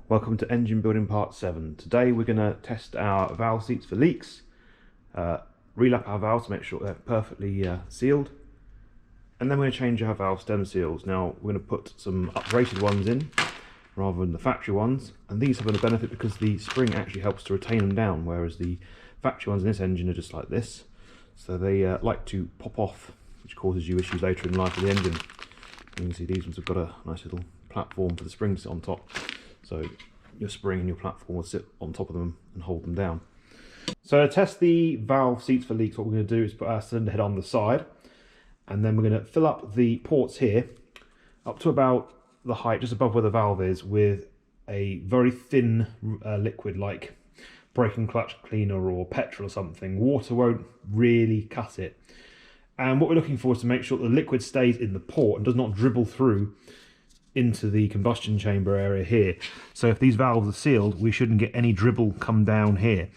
Welcome to engine building part 7. Today we're going to test our valve seats for leaks, relap our valves to make sure they're perfectly sealed, and then we're going to change our valve stem seals. Now we're going to put some uprated ones in rather than the factory ones, and these have a benefit because the spring actually helps to retain them down, whereas the factory ones in this engine are just like this, so they like to pop off, which causes you issues later in life with the engine. And you can see these ones have got a nice little platform for the spring to sit on top. So your spring and your platform will sit on top of them and hold them down. So to test the valve seats for leaks, what we're going to do is put our cylinder head on the side, and then we're going to fill up the ports here up to about the height just above where the valve is with a very thin liquid like brake and clutch cleaner or petrol or something. Water won't really cut it. And what we're looking for is to make sure that the liquid stays in the port and does not dribble through into the combustion chamber area here. So if these valves are sealed, we shouldn't get any dribble come down here.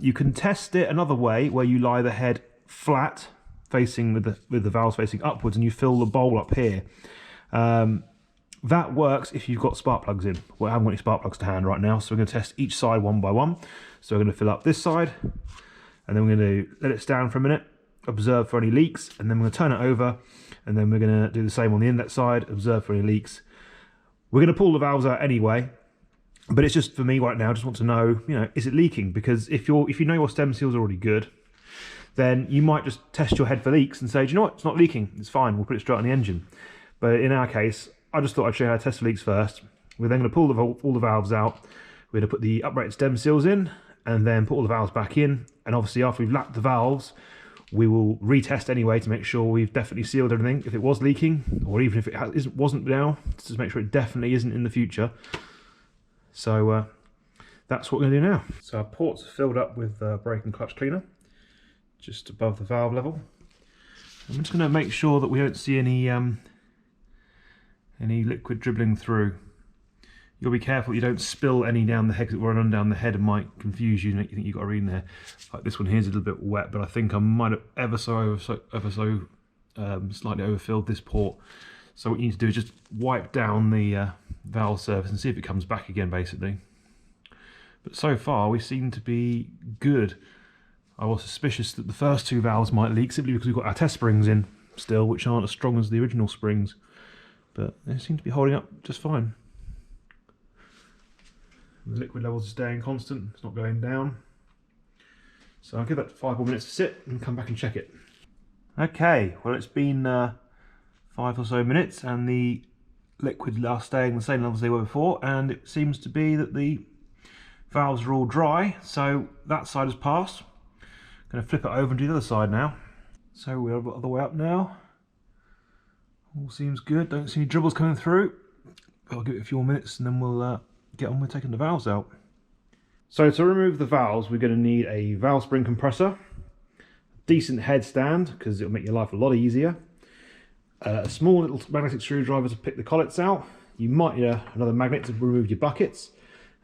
You can test it another way, where you lie the head flat, facing with the valves facing upwards, and you fill the bowl up here. That works if you've got spark plugs in. Well, I haven't got any spark plugs to hand right now, so we're going to test each side one by one. So we're going to fill up this side, and then we're going to let it stand for a minute, observe for any leaks, and then we're going to turn it over, and then we're going to do the same on the inlet side, observe for any leaks. We're going to pull the valves out anyway, but it's just for me right now, I just want to know, is it leaking? Because if you know your stem seals are already good, then you might just test your head for leaks and say, do you know what, it's not leaking, it's fine, we'll put it straight on the engine. But in our case, I just thought I'd show you how to test for leaks first. We're then going to pull all the valves out. We're going to put the uprated stem seals in, and then put all the valves back in. And obviously after we've lapped the valves, we will retest anyway to make sure we've definitely sealed everything if it was leaking, or even if it wasn't now, to make sure it definitely isn't in the future. So that's what we're going to do now. So our ports are filled up with brake and clutch cleaner, just above the valve level. I'm just going to make sure that we don't see any liquid dribbling through. You'll be careful you don't spill any down the head, because it will run down the head and might confuse you. You think you've got a read in there. Like this one here is a little bit wet, but I think I might have ever so slightly overfilled this port. So what you need to do is just wipe down the valve surface and see if it comes back again, basically. But so far we seem to be good. I was suspicious that the first two valves might leak simply because we've got our test springs in still, which aren't as strong as the original springs. But they seem to be holding up just fine. The liquid levels are staying constant, it's not going down. So I'll give that 5 more minutes to sit and come back and check it. Okay, well it's been 5 or so minutes and the liquid are staying the same level as they were before, and it seems to be that the valves are all dry, so that side has passed. I'm going to flip it over and do the other side now. So we're all the way up now. All seems good, don't see any dribbles coming through. I'll give it a few more minutes and then we'll get on with taking the valves out. So to remove the valves, we're going to need a valve spring compressor, a decent head stand because it'll make your life a lot easier, a small little magnetic screwdriver to pick the collets out. You might need another magnet to remove your buckets.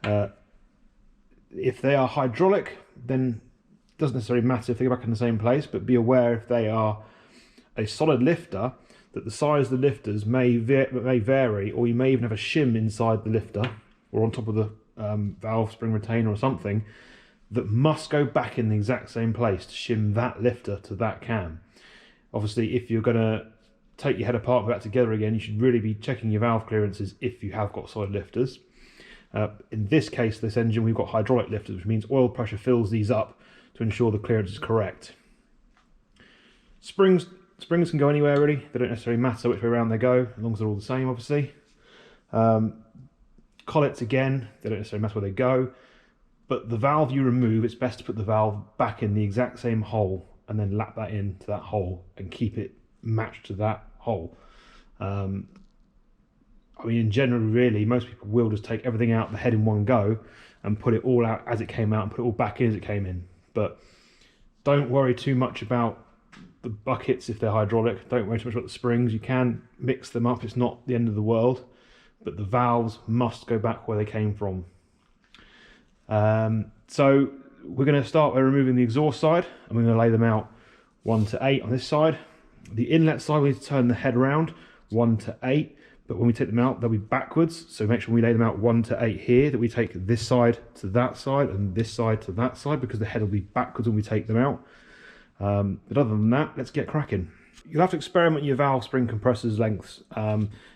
If they are hydraulic, then it doesn't necessarily matter if they go back in the same place, but be aware if they are a solid lifter that the size of the lifters may vary, or you may even have a shim inside the lifter or on top of the valve spring retainer or something that must go back in the exact same place to shim that lifter to that cam. Obviously, if you're going to take your head apart and put that together again, you should really be checking your valve clearances if you have got solid lifters. In this case, this engine, we've got hydraulic lifters, which means oil pressure fills these up to ensure the clearance is correct. Springs can go anywhere really, they don't necessarily matter which way around they go, as long as they're all the same, obviously. Collets, again, they don't necessarily matter where they go, but the valve you remove, it's best to put the valve back in the exact same hole and then lap that into that hole and keep it matched to that hole. I mean, in general, really, most people will just take everything out the head in one go and put it all out as it came out and put it all back in as it came in. But don't worry too much about the buckets if they're hydraulic. Don't worry too much about the springs. You can mix them up, it's not the end of the world, but the valves must go back where they came from. So we're going to start by removing the exhaust side, and we're going to lay them out 1 to 8 on this side. The inlet side, we need to turn the head around 1 to 8, but when we take them out, they'll be backwards. So make sure we lay them out 1 to 8 here, that we take this side to that side and this side to that side, because the head will be backwards when we take them out. But other than that, let's get cracking. You'll have to experiment your valve spring compressors lengths.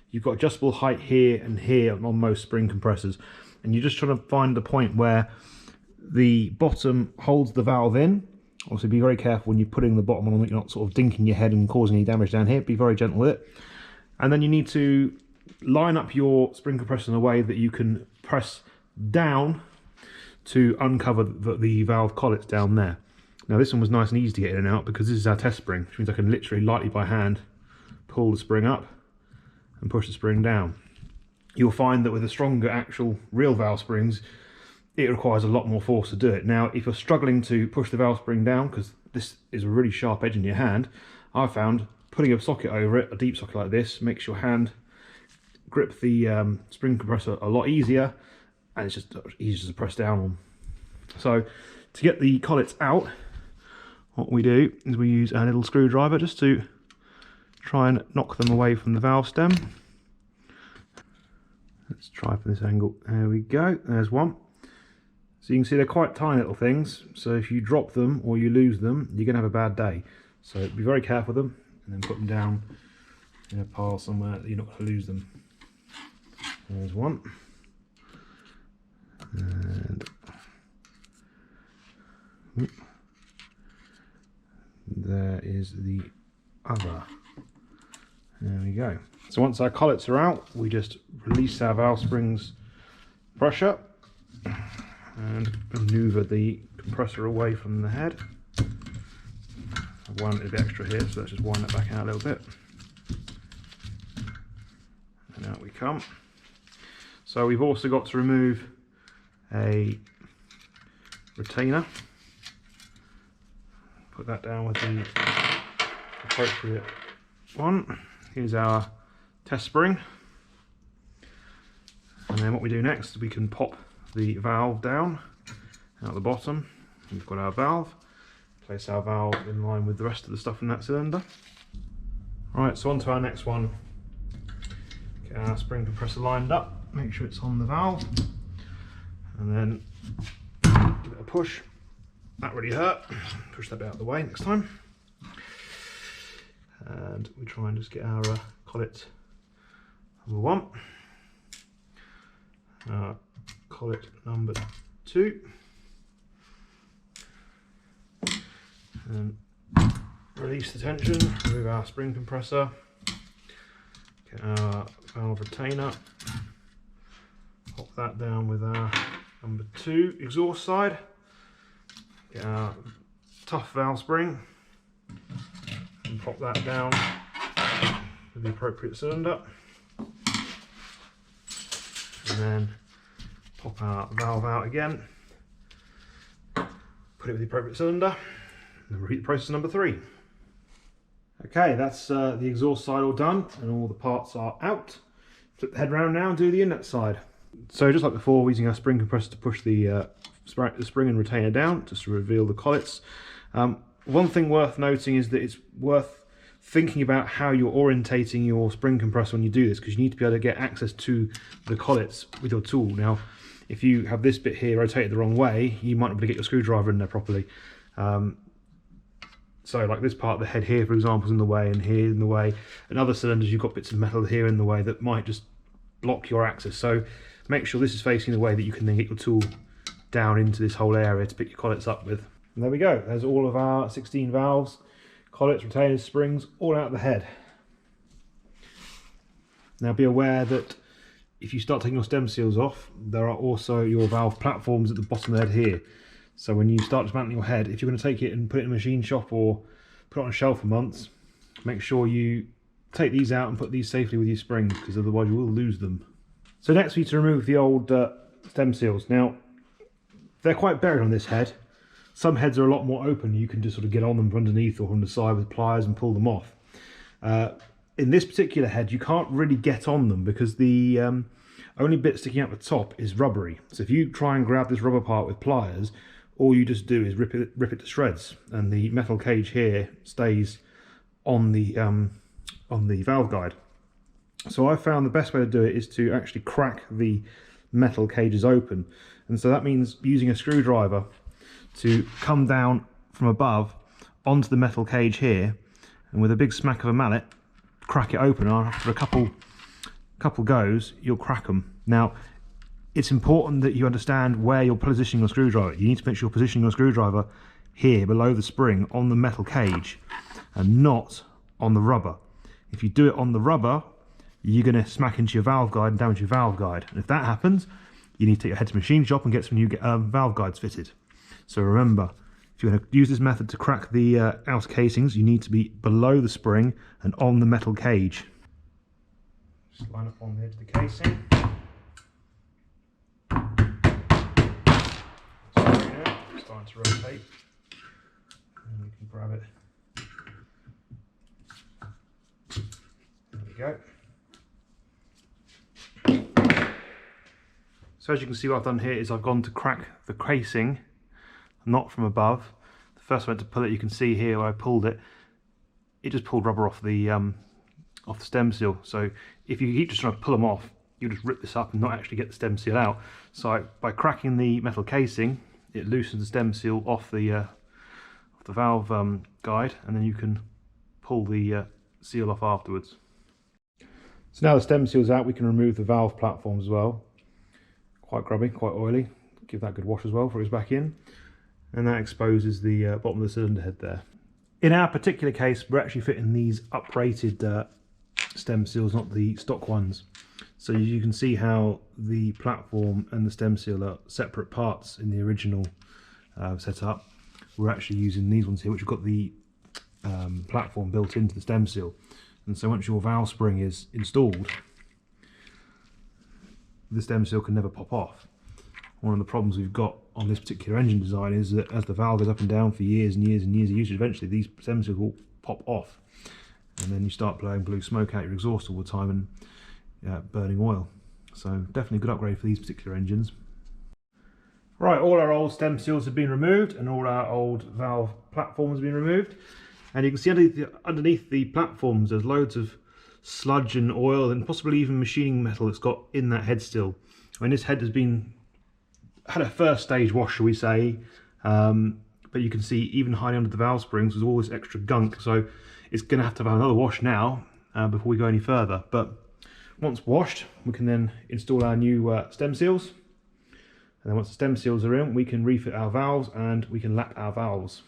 You've got adjustable height here and here on most spring compressors, and you're just trying to find the point where the bottom holds the valve in. Obviously be very careful when you're putting the bottom on that you're not sort of dinking your head and causing any damage down here. Be very gentle with it. And then you need to line up your spring compressor in a way that you can press down to uncover the valve collets down there. Now this one was nice and easy to get in and out because this is our test spring, which means I can literally lightly by hand pull the spring up and push the spring down. You'll find that with the stronger actual real valve springs, it requires a lot more force to do it. Now if you're struggling to push the valve spring down, because this is a really sharp edge in your hand, I've found putting a socket over it, a deep socket like this, makes your hand grip the spring compressor a lot easier, and it's just easier to press down on. So to get the collets out, what we do is we use our little screwdriver just to try and knock them away from the valve stem. Let's try from this angle. There we go, there's one. So you can see they're quite tiny little things, so if you drop them or you lose them, you're going to have a bad day. So be very careful with them, and then put them down in a pile somewhere that you're not going to lose them. There's one. And there is the other. There we go. So once our collets are out, we just release our valve springs pressure and maneuver the compressor away from the head. I've wound it a bit extra here, so let's just wind that back out a little bit. And out we come. So we've also got to remove a retainer. Put that down with the appropriate one. Here's our test spring. And then what we do next, we can pop the valve down out the bottom. We've got our valve. Place our valve in line with the rest of the stuff in that cylinder. Right, so on to our next one. Get our spring compressor lined up. Make sure it's on the valve. And then give it a push. That really hurt. Push that bit out of the way next time. And we try and just get our collet number 1. Collet number 2. And release the tension, remove our spring compressor, get our valve retainer, pop that down with our number 2 exhaust side, get our tough valve spring and pop that down with the appropriate cylinder, and then pop our valve out again, put it with the appropriate cylinder, and repeat the process number 3. Okay, that's the exhaust side all done and all the parts are out. Flip the head round now and do the inlet side. So just like before, we're using our spring compressor to push the spring and retainer down just to reveal the collets. One thing worth noting is that it's worth thinking about how you're orientating your spring compressor when you do this, because you need to be able to get access to the collets with your tool. Now, if you have this bit here rotated the wrong way, you might not be able to get your screwdriver in there properly. So like this part of the head here, for example, is in the way, and here in the way, and other cylinders you've got bits of metal here in the way that might just block your access. So make sure this is facing the way that you can then get your tool down into this whole area to pick your collets up with. And there we go, there's all of our 16 valves, collets, retainers, springs, all out of the head. Now be aware that if you start taking your stem seals off, there are also your valve platforms at the bottom of the head here. So when you start dismantling your head, if you're going to take it and put it in a machine shop or put it on a shelf for months, make sure you take these out and put these safely with your springs, because otherwise you will lose them. So next we need to remove the old stem seals. Now, they're quite buried on this head. Some heads are a lot more open. You can just sort of get on them from underneath or from the side with pliers and pull them off. In this particular head, you can't really get on them because the only bit sticking out the top is rubbery. So if you try and grab this rubber part with pliers, all you just do is rip it to shreds, and the metal cage here stays on the valve guide. So I found the best way to do it is to actually crack the metal cages open. And so that means using a screwdriver to come down from above onto the metal cage here, and with a big smack of a mallet, crack it open. And after a couple goes, you'll crack them. Now, it's important that you understand where you're positioning your screwdriver. You need to make sure you're positioning your screwdriver here below the spring on the metal cage and not on the rubber. If you do it on the rubber, you're going to smack into your valve guide and damage your valve guide. And if that happens, you need to take your head to the machine shop and get some new valve guides fitted. So remember, if you're going to use this method to crack the outer casings, you need to be below the spring and on the metal cage. Just line up on the edge of the casing. It's starting to rotate. And we can grab it. There we go. So as you can see, what I've done here is I've gone to crack the casing, not from above. The first one to pull it, you can see here where I pulled it, it just pulled rubber off the stem seal. So if you keep just trying to pull them off, you just rip this up and not actually get the stem seal out. So by cracking the metal casing, it loosens the stem seal off the valve guide, and then you can pull the seal off afterwards. So now the stem seal's out, we can remove the valve platform as well. Quite grubby, quite oily. Give that a good wash as well before it goes back in. And that exposes the bottom of the cylinder head there. In our particular case, we're actually fitting these uprated stem seals, not the stock ones. So you can see how the platform and the stem seal are separate parts in the original setup. We're actually using these ones here, which have got the platform built into the stem seal. And so once your valve spring is installed, the stem seal can never pop off. One of the problems we've got on this particular engine design is that as the valve goes up and down for years and years and years of usage, eventually these stem seals will pop off, and then you start blowing blue smoke out your exhaust all the time and burning oil. So definitely a good upgrade for these particular engines. Right, all our old stem seals have been removed and all our old valve platforms have been removed, and you can see underneath the platforms there's loads of sludge and oil and possibly even machining metal that's got in that head still. I mean, this head has had a first stage wash, shall we say, but you can see even hiding under the valve springs there's all this extra gunk, so it's going to have another wash now before we go any further. But once washed, we can then install our new stem seals, and then once the stem seals are in, we can refit our valves and we can lap our valves.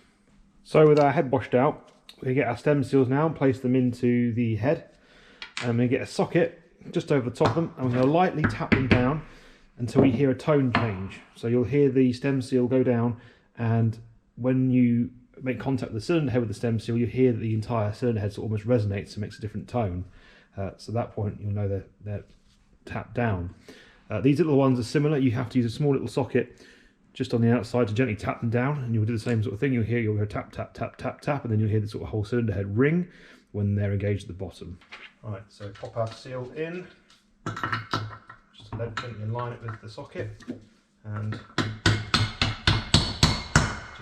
So with our head washed out, we get our stem seals now and place them into the head, and we get a socket just over the top of them, and we're going to lightly tap them down until we hear a tone change. So you'll hear the stem seal go down, and when you make contact with the cylinder head with the stem seal, you hear that the entire cylinder head sort of almost resonates and makes a different tone. So at that point you'll know they're tapped down. These little ones are similar. You have to use a small little socket just on the outside to gently tap them down, and you'll do the same sort of thing. You'll hear tap, tap, tap, tap, tap, and then you'll hear the sort of whole cylinder head ring when they're engaged at the bottom. Right, so pop our seal in, just lead gently align it with the socket, and do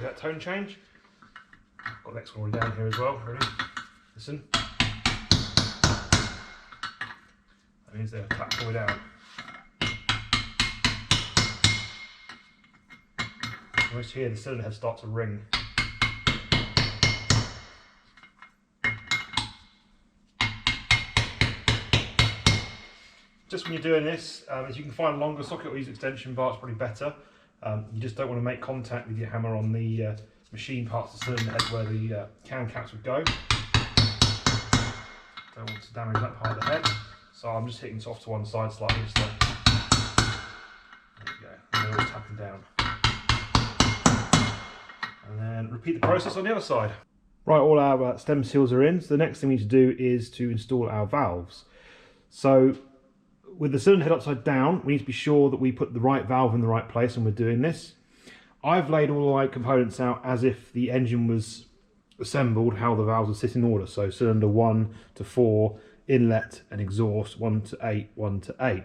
that tone change. Got the next one down here as well. Ready? Listen. That means they're tap forward out. You always hear the cylinder head start to ring. Just when you're doing this, if you can find a longer socket or use extension bar, it's probably better. You just don't want to make contact with your hammer on the machine parts of the cylinder head where the cam caps would go. Don't want to damage that part of the head. So I'm just hitting it off to one side slightly. Just there we go. And then always tapping down. And then repeat the process on the other side. Right, all our stem seals are in. So the next thing we need to do is to install our valves. So with the cylinder head upside down, we need to be sure that we put the right valve in the right place when we're doing this. I've laid all my components out as if the engine was assembled, how the valves would sit in order. So cylinder 1 to 4, inlet and exhaust 1 to 8, 1 to 8.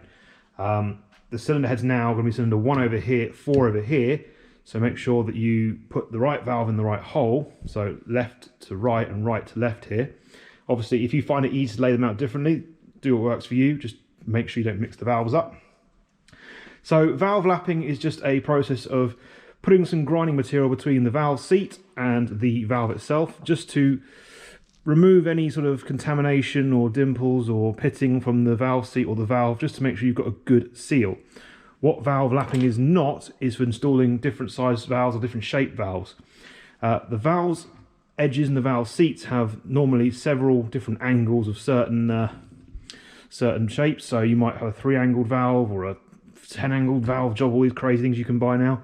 The cylinder head's now going to be cylinder 1 over here, 4 over here. So make sure that you put the right valve in the right hole. So left to right and right to left here. Obviously, if you find it easy to lay them out differently, do what works for you. Just make sure you don't mix the valves up. So valve lapping is just a process of putting some grinding material between the valve seat and the valve itself, just to remove any sort of contamination or dimples or pitting from the valve seat or the valve, just to make sure you've got a good seal. What valve lapping is not is for installing different size valves or different shape valves. The valves edges and the valve seats have normally several different angles of certain shapes. So you might have a 3-angled valve or a 10-angled valve job, all these crazy things you can buy now.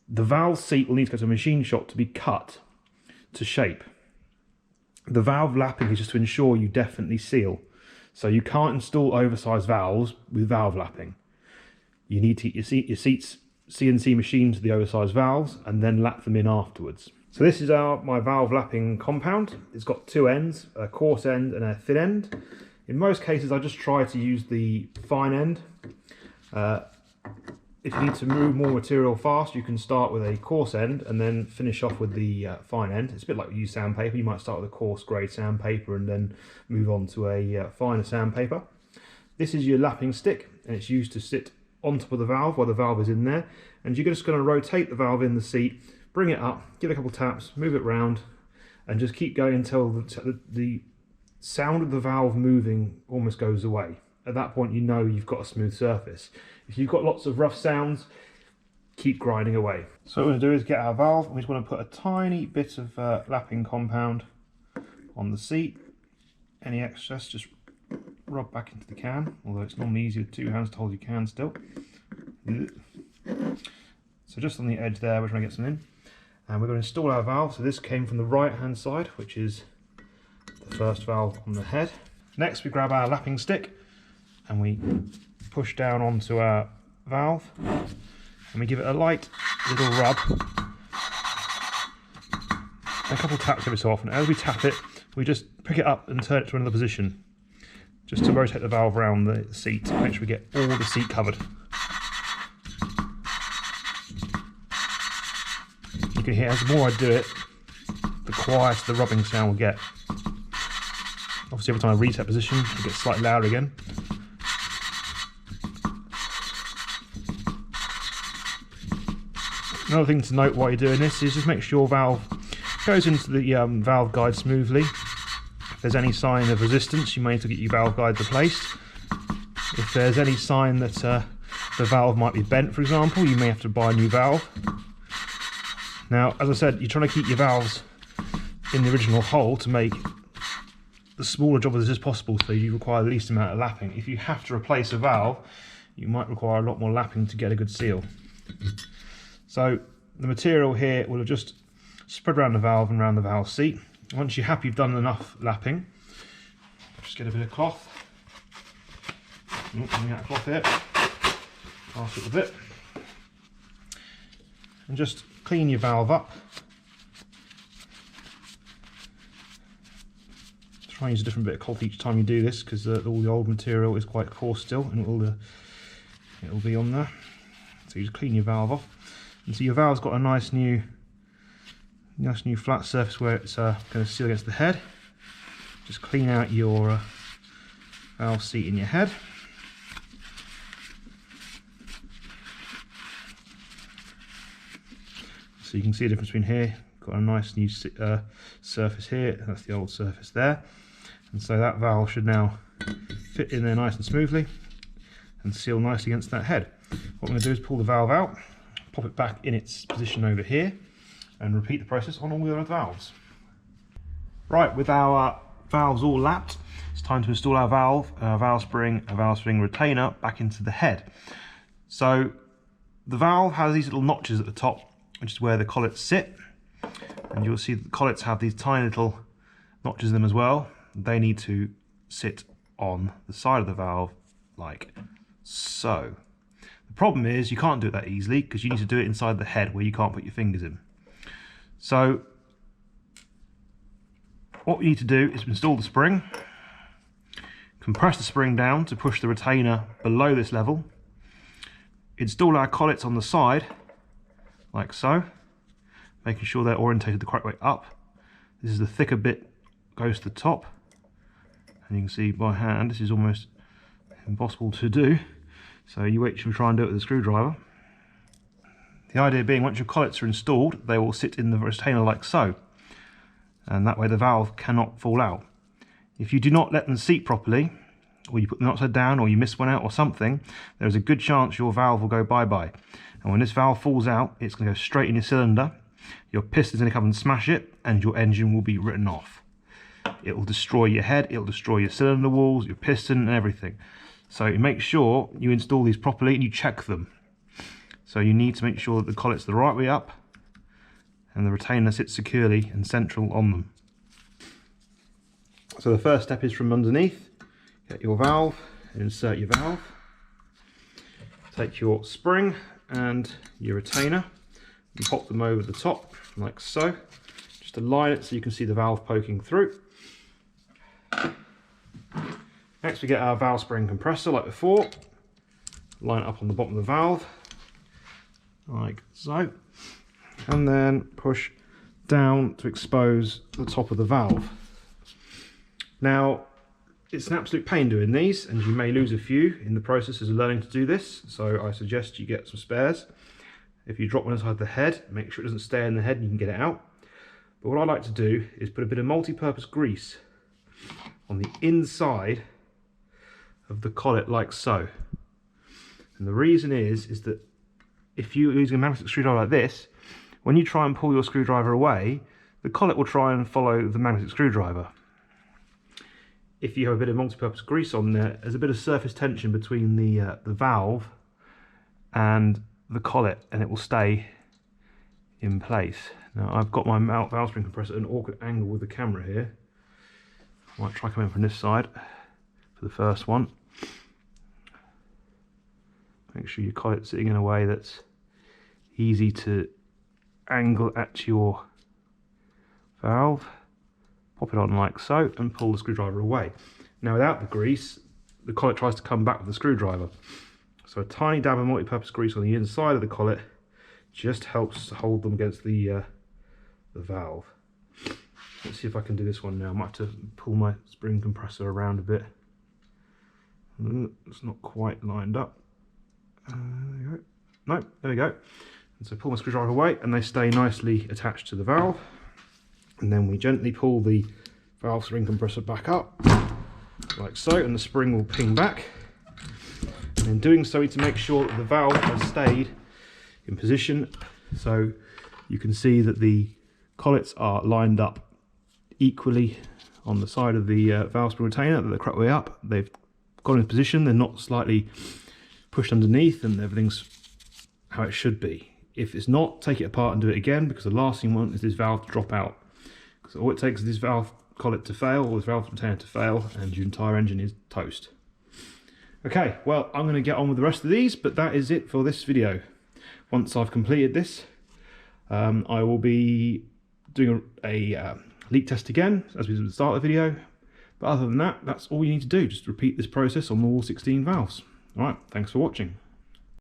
The valve seat will need to go to a machine shop to be cut to shape. The valve lapping is just to ensure you definitely seal. So you can't install oversized valves with valve lapping. You need to get your seats CNC machined to the oversized valves and then lap them in afterwards. So this is my valve lapping compound. It's got 2 ends, a coarse end and a thin end. In most cases I just try to use the fine end. If you need to move more material fast, you can start with a coarse end and then finish off with the fine end. It's a bit like you use sandpaper. You might start with a coarse grade sandpaper and then move on to a finer sandpaper. This is your lapping stick, and it's used to sit on top of the valve while the valve is in there. And you're just going to rotate the valve in the seat, bring it up, give it a couple taps, move it round, and just keep going until the sound of the valve moving almost goes away. At that point you know you've got a smooth surface. If you've got lots of rough sounds, keep grinding away. So what we're going to do is get our valve, and we just want to put a tiny bit of lapping compound on the seat. Any excess just rub back into the can, although it's normally easier with 2 hands to hold your can still. So just on the edge there we're trying to get some in, and we're going to install our valve. So this came from the right hand side, which is the first valve on the head. Next we grab our lapping stick and we push down onto our valve and we give it a light little rub, a couple of taps every so often. As we tap it, we just pick it up and turn it to another position, just to rotate the valve around the seat, make sure we get all the seat covered. You can hear, as the more I do it, the quieter the rubbing sound will get. Obviously every time I reset position, it gets slightly louder again. Another thing to note while you're doing this is just make sure your valve goes into the valve guide smoothly. If there's any sign of resistance, you may need to get your valve guide replaced. If there's any sign that the valve might be bent, for example, you may have to buy a new valve. Now, as I said, you're trying to keep your valves in the original hole to make the smaller job of this as possible, so you require the least amount of lapping. If you have to replace a valve, you might require a lot more lapping to get a good seal. So the material here will have just spread around the valve and around the valve seat. Once you're happy you've done enough lapping, just get a bit of cloth. Getting out of cloth here. Pass it a bit. And just clean your valve up. Try and use a different bit of cloth each time you do this, because all the old material is quite coarse still, and it'll be on there. So you just clean your valve off. And so your valve's got a nice new flat surface where it's going to seal against the head. Just clean out your valve seat in your head. So you can see the difference between here. Got a nice new surface here. That's the old surface there. And so that valve should now fit in there nice and smoothly and seal nicely against that head. What I'm going to do is pull the valve out, pop it back in its position over here, and repeat the process on all the other valves. Right, with our valves all lapped, it's time to install our valve spring, a valve spring retainer back into the head. So the valve has these little notches at the top, which is where the collets sit, and you'll see that the collets have these tiny little notches in them as well. They need to sit on the side of the valve like so. The problem is you can't do it that easily, because you need to do it inside the head where you can't put your fingers in. So what we need to do is install the spring, compress the spring down to push the retainer below this level, install our collets on the side like so, making sure they're orientated the correct way up. This is the thicker bit, goes to the top, And you can see by hand, this is almost impossible to do. So you wait till we try and do it with a screwdriver. The idea being, once your collets are installed, they will sit in the retainer like so. And that way the valve cannot fall out. If you do not let them seat properly, or you put them upside down, or you miss one out or something, there's a good chance your valve will go bye-bye. And when this valve falls out, it's going to go straight in your cylinder, your piston's going to come and smash it, and your engine will be written off. It will destroy your head, it will destroy your cylinder walls, your piston and everything. So make sure you install these properly and you check them. So you need to make sure that the collet's the right way up and the retainer sits securely and central on them. So the first step is from underneath. Get your valve, insert your valve. Take your spring and your retainer and pop them over the top like so. Just align it so you can see the valve poking through. Next we get our valve spring compressor like before. Line it up on the bottom of the valve, like so. And then push down to expose the top of the valve. Now, it's an absolute pain doing these, and you may lose a few in the process of learning to do this, so I suggest you get some spares. If you drop one inside the head, make sure it doesn't stay in the head and you can get it out. But what I like to do is put a bit of multi-purpose grease on the inside of the collet like so. And the reason is that if you're using a magnetic screwdriver like this, when you try and pull your screwdriver away, the collet will try and follow the magnetic screwdriver. If you have a bit of multi-purpose grease on there, there's a bit of surface tension between the valve and the collet, and it will stay in place. Now I've got my valve spring compressor at an awkward angle with the camera here. I might try coming from this side for the first one. Make sure your collet's sitting in a way that's easy to angle at your valve. Pop it on like so and pull the screwdriver away. Now without the grease, the collet tries to come back with the screwdriver. So a tiny dab of multi-purpose grease on the inside of the collet just helps hold them against the valve. Let's see if I can do this one now. I might have to pull my spring compressor around a bit. It's not quite lined up. There we go. No, there we go. And so pull my screwdriver away and they stay nicely attached to the valve. And then we gently pull the valve spring compressor back up, like so, and the spring will ping back. And in doing so, we need to make sure that the valve has stayed in position, so you can see that the collets are lined up equally on the side of the valve spring retainer, that they're correct way up. They've got in position, they're not slightly pushed underneath, and everything's how it should be. If it's not, take it apart and do it again, because the last thing you want is this valve to drop out. So all it takes is this valve collet to fail, or this valve retainer to fail, and your entire engine is toast. Okay, well, I'm going to get on with the rest of these, but that is it for this video. Once I've completed this, I will be doing a leak test again, as we did at the start of the video. But other than that, that's all you need to do. Just repeat this process on all 16 valves. Alright, thanks for watching.